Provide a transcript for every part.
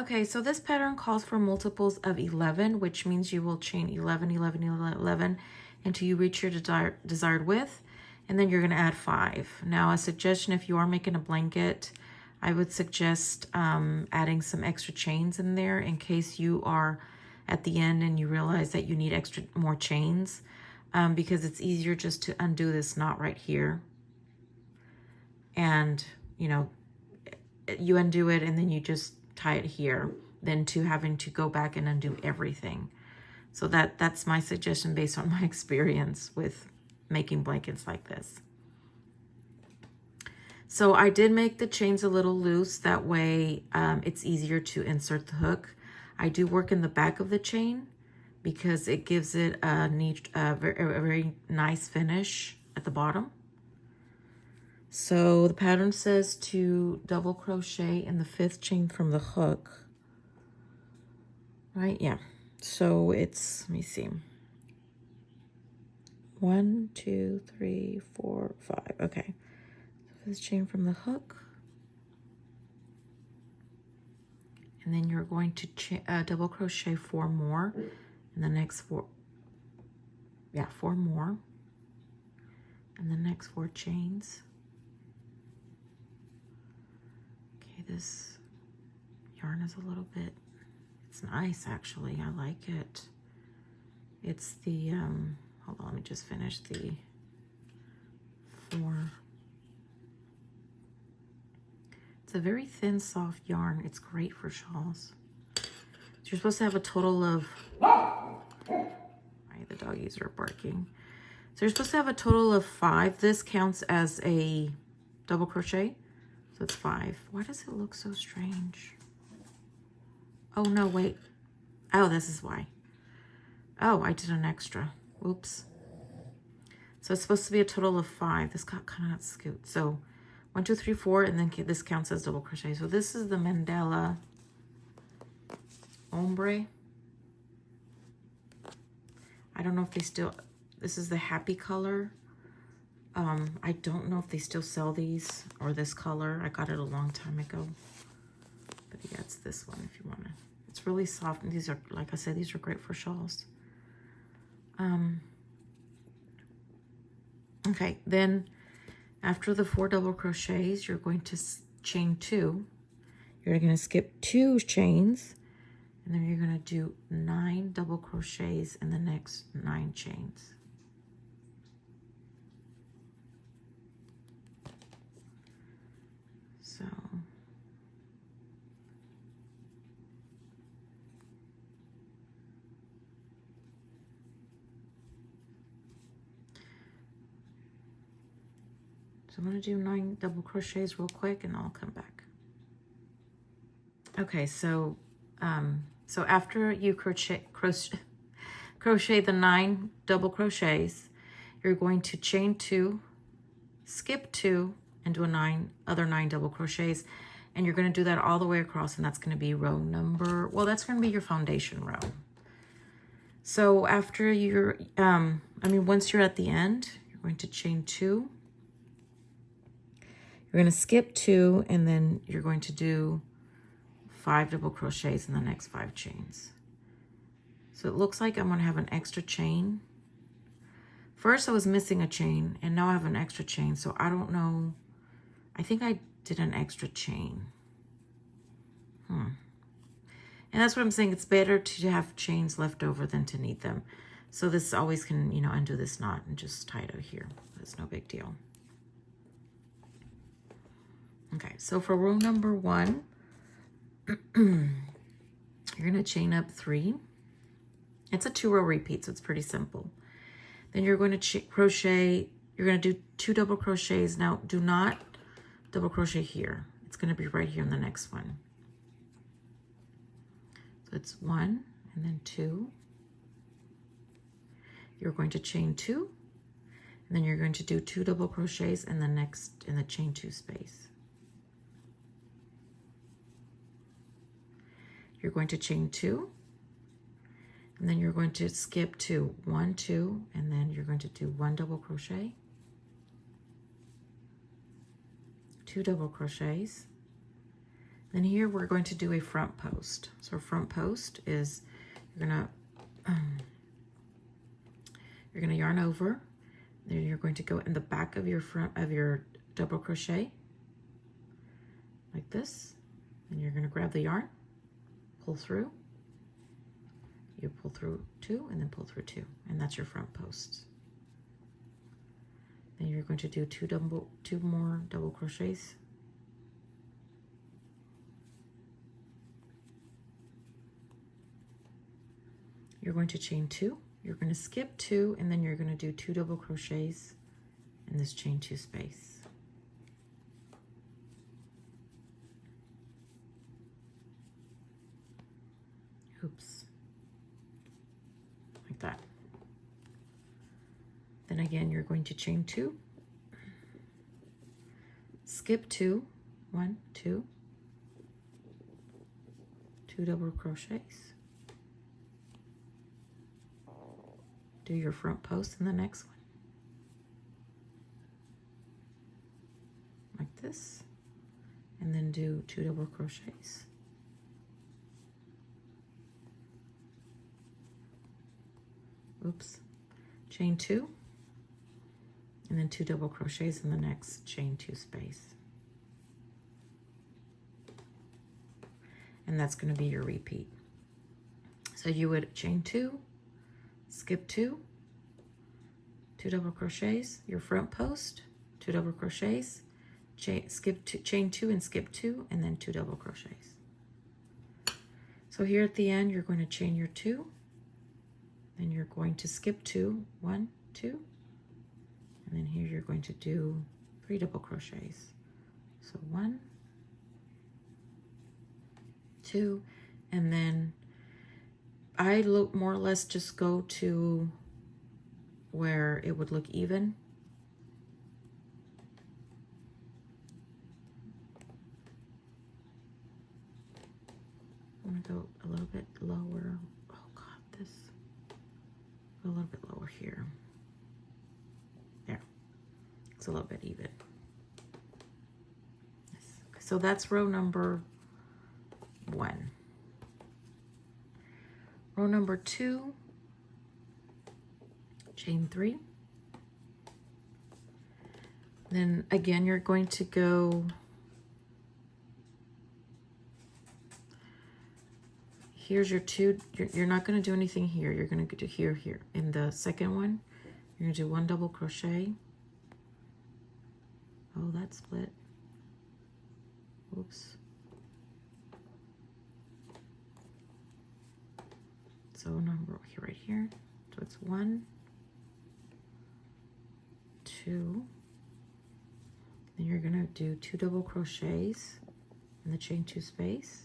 Okay, so this pattern calls for multiples of 11, which means you will chain 11, 11, 11, 11 until you reach your desired width, and then you're going to add 5. Now, a suggestion, if you are making a blanket, I would suggest adding some extra chains in there in case you are at the end and you realize that you need more chains, because it's easier just to undo this knot right here. And, you know, you undo it and then you just tie it here than to having to go back and undo everything. So that's my suggestion based on my experience with making blankets like this. So I did make the chains a little loose. That way it's easier to insert the hook. I do work in the back of the chain because it gives it a very nice finish at the bottom. So the pattern says to double crochet in the 5th chain from the hook. Right? Yeah. So it's, let me see. 1, 2, 3, 4, 5. Okay. So 5th chain from the hook. And then you're going to double crochet 4 more in the next 4. Yeah, 4 more in the next 4 chains. Okay, this yarn is a little bit, it's nice actually. I like it. It's the, hold on, let me just finish the 4. It's a very thin, soft yarn. It's great for shawls. So you're supposed to have a total of, the doggies are barking. So you're supposed to have a total of 5. This counts as a double crochet. So it's 5. Why does it look so strange? Oh, no, wait. Oh, this is why. Oh, I did an extra. Oops. So it's supposed to be a total of 5. This got kind of scoot. So 1, 2, 3, 4, and then this counts as double crochet. So this is the Mandala Ombre. I don't know if they still, this is the happy color. I don't know if they still sell these or this color. I got it a long time ago. But yeah, it's this one if you want to. It's really soft. And these are, like I said, these are great for shawls. Okay, then after the 4 double crochets, you're going to chain 2. You're going to skip 2 chains. And then you're going to do 9 double crochets in the next 9 chains. So I'm going to do 9 double crochets real quick and I'll come back. Okay, so after you crochet the 9 double crochets, you're going to chain 2, skip 2, and do other 9 double crochets, and you're going to do that all the way across, and that's going to be row number, well, that's going to be your foundation row. So after you're, once you're at the end, you're going to chain 2, you're going to skip 2, and then you're going to do 5 double crochets in the next 5 chains. So it looks like I'm going to have an extra chain. First I was missing a chain, and now I have an extra chain, so I don't know. I think I did an extra chain. And that's what I'm saying. It's better to have chains left over than to need them. So this always can, undo this knot and just tie it out here. It's no big deal. Okay, so for row number 1, you're going to chain up 3. It's a 2-row repeat, so it's pretty simple. Then you're going to crochet, you're going to do 2 double crochets. Now, do not double crochet here. It's going to be right here in the next one. So it's 1 and then 2. You're going to chain 2, and then you're going to do 2 double crochets in the chain 2 space. You're going to chain 2, and then you're going to skip 2, 1, 2, and then you're going to do 1 double crochet, 2 double crochets, Then here we're going to do a front post. So front post is you're gonna yarn over, then you're going to go in the back of your front of your double crochet like this, and you're gonna grab the yarn, pull through, you pull through 2 and then pull through 2, and that's your front posts. Then you're going to do two more double crochets. You're going to chain 2, you're going to skip 2, and then you're going to do 2 double crochets in this chain 2 space. Oops. Like that. Then again, you're going to chain 2, skip 2, 1, 2, 2 double crochets. Do your front post in the next one. Like this. And then do 2 double crochets. Oops. Chain 2. And then 2 double crochets in the next chain 2 space. And that's going to be your repeat. So you would chain 2, skip 2, 2 double crochets, your front post, 2 double crochets, chain 2 and skip 2, and then 2 double crochets. So here at the end, you're going to chain your 2, then you're going to skip 2, 1, 2, and then here you're going to do 3 double crochets. So 1, 2, and then I look more or less just go to where it would look even. I'm gonna go a little bit lower. Oh God, this, a little bit lower here. There, it's a little bit even. Yes. So that's row number 1. Row number 2, chain 3. Then again, you're going to go here's your 2. You're not going to do anything here. You're going to do here. In the second one, you're going to do 1 double crochet. Oh, that split. Oops. So number here, right here. So it's 1, 2. Then you're gonna do 2 double crochets in the chain 2 space.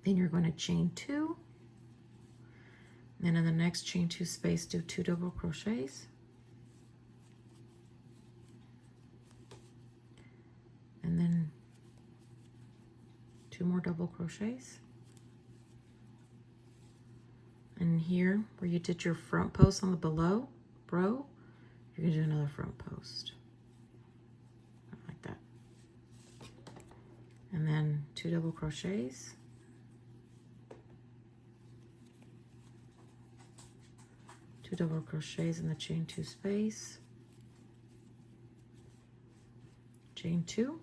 Then you're going to chain 2. Then in the next chain 2 space, do 2 double crochets. And then 2 more double crochets. And here, where you did your front post on the below row, you're going to do another front post. Like that. And then 2 double crochets. 2 double crochets in the chain 2 space. Chain 2.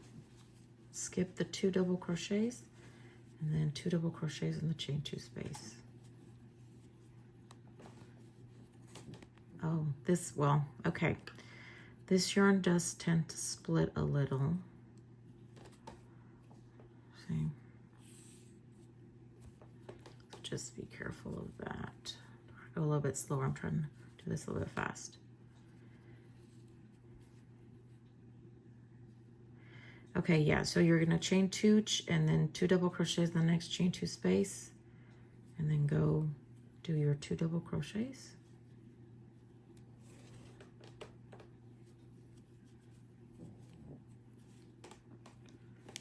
Skip the 2 double crochets, and then 2 double crochets in the chain 2 space. Oh, this, well, okay. This yarn does tend to split a little. See? Just be careful of that. Go a little bit slower. I'm trying to do this a little bit fast. Okay, yeah, so you're gonna chain 2 and then 2 double crochets in the next chain 2 space, and then go do your 2 double crochets.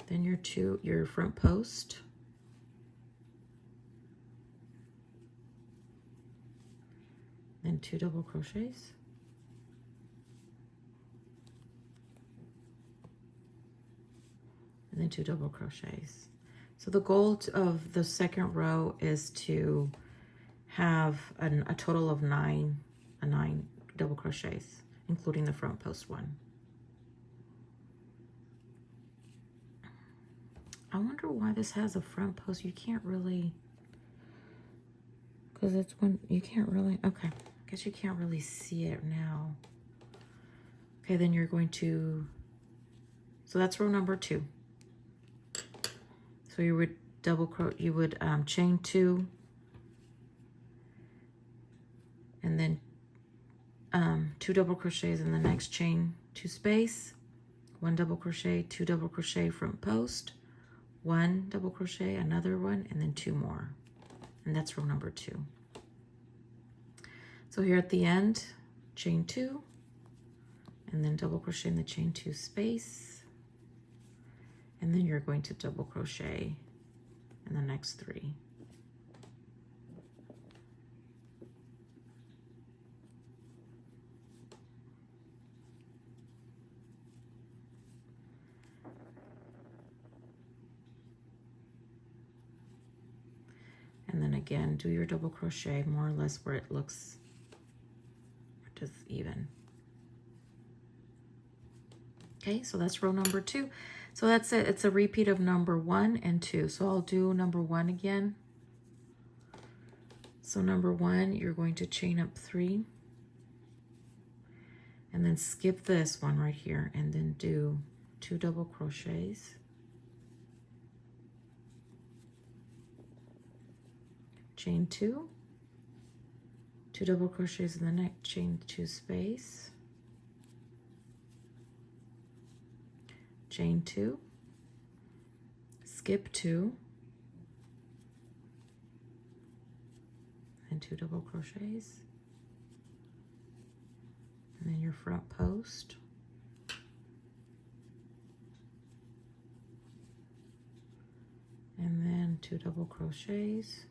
Then your front post. Then 2 double crochets. and then 2 double crochets. So the goal of the second row is to have a total of 9 double crochets, including the front post one. I wonder why this has a front post. You can't really, because it's when you can't really, okay, I guess you can't really see it now. Okay, then you're going to, so that's row number 2. So you would chain 2, and then 2 double crochets in the next chain 2 space, 1 double crochet, 2 double crochet front post, 1 double crochet, another one, and then 2 more. And that's row number 2. So here at the end, chain 2, and then double crochet in the chain 2 space, and then you're going to double crochet in the next 3. And then again, do your double crochet more or less where it looks just even. Okay, so that's row number 2. So that's it. It's a repeat of number 1 and 2. So I'll do number 1 again. So number 1, you're going to chain up 3. And then skip this one right here and then do 2 double crochets. Chain 2. 2 double crochets in the next chain 2 space. Chain 2, skip 2, and 2 double crochets, and then your front post, and then 2 double crochets,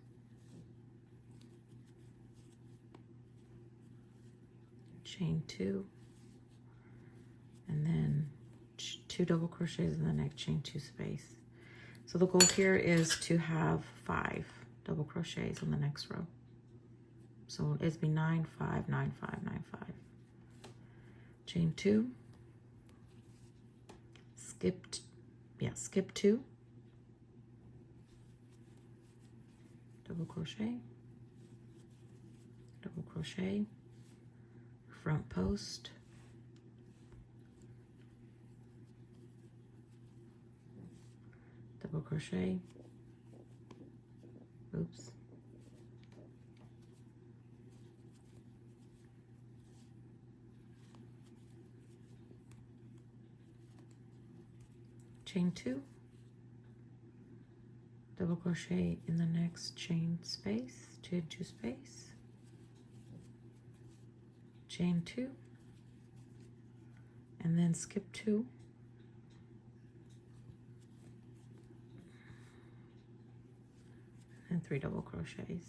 chain 2, and then 2 double crochets in the next chain 2 space. So the goal here is to have 5 double crochets in the next row. So it's be 9, 5, 9, 5, 9, 5. Chain 2, skip 2, double crochet, front post, double crochet, oops, chain 2, double crochet in the next chain space, 2 space, chain 2, and then skip 2, and 3 double crochets.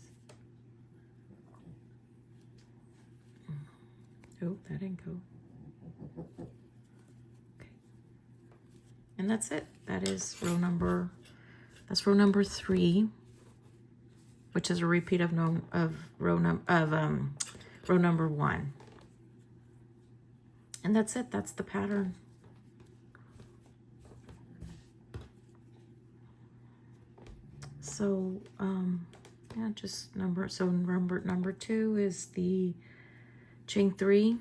Oh, that didn't go. Okay. And that's it. That is row number 3, which is a repeat of row number 1. And that's it. That's the pattern. So, yeah, just number 2 is the chain 3.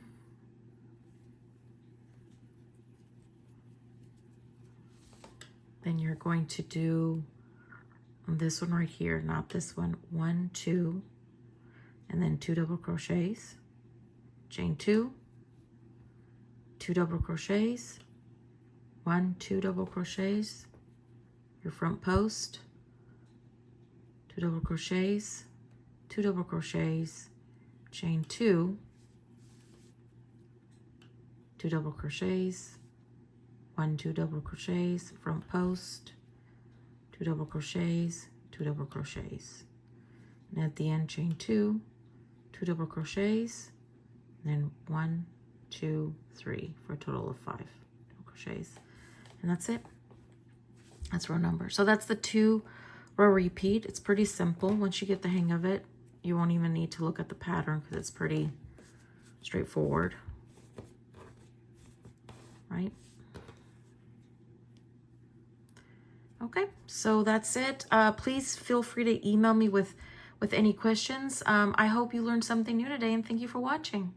Then you're going to do this one right here, not this one, 1, 2, and then 2 double crochets, chain 2, 2 double crochets, 1, 2 double crochets, your front post, 2 double crochets, 2 double crochets, chain 2, 2 double crochets, 1, 2 double crochets, front post, 2 double crochets, 2 double crochets, and at the end chain 2, 2 double crochets, and then 1, 2, 3 for a total of 5 double crochets, and that's it. That's row number. So that's the 2 row repeat. It's pretty simple. Once you get the hang of it, you won't even need to look at the pattern because it's pretty straightforward, right? Okay, so that's it. Please feel free to email me with any questions. I hope you learned something new today, and thank you for watching.